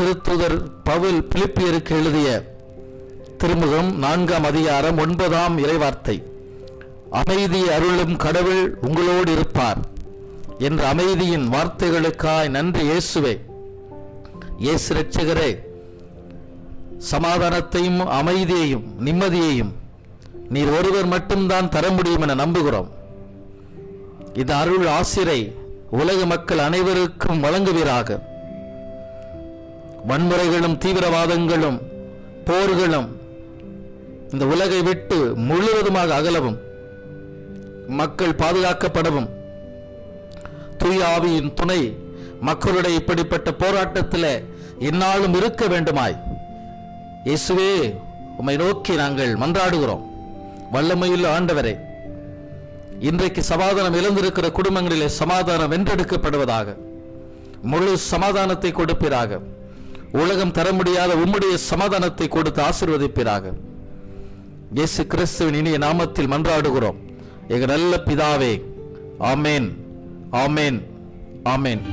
திருத்தூதர் பவுல் பிலிப்பியருக்கு எழுதிய திருமுகம் 4ஆம் அதிகாரம் 9ஆம் இறைவார்த்தை. அமைதி அருளும் கடவுள் உங்களோடு இருப்பார் என்ற அமைதியின் வார்த்தைகளுக்காய் நன்றி இயேசுவே. இயேசு இரட்சகரே, சமாதானத்தையும் அமைதியையும் நிம்மதியையும் நீர் ஒருவர் மட்டும்தான் தர முடியும் என நம்புகிறோம். இந்த அருள் ஆசிரை உலக மக்கள் அனைவருக்கும் வழங்குவீராக. வன்முறைகளும் தீவிரவாதங்களும் போர்களும் இந்த உலகை விட்டு முழுவதுமாக அகலவும், மக்கள் பாதுகாக்கப்படவும், தூய ஆவியின் துணை மக்களுடைய இப்படிப்பட்ட போராட்டத்தில் எந்நாளும் இருக்க வேண்டுமாய் இயேசுவே உம்மை நோக்கி நாங்கள் மன்றாடுகிறோம். வல்லமையுள்ள ஆண்டவரே, இன்றைக்கு சமாதானம் இழந்திருக்கிற குடும்பங்களிலே சமாதானம் வென்றெடுக்கப்படுவதாக. முழு சமாதானத்தை கொடுப்பீராக. உலகம் தர முடியாத உம்முடைய சமாதானத்தை கொடுத்து ஆசீர்வதிப்பீராக. இயேசு கிறிஸ்துவின் இனிய நாமத்தில் மன்றாடுகிறோம் எங்கள் நல்ல பிதாவே. ஆமேன், ஆமேன், ஆமேன்.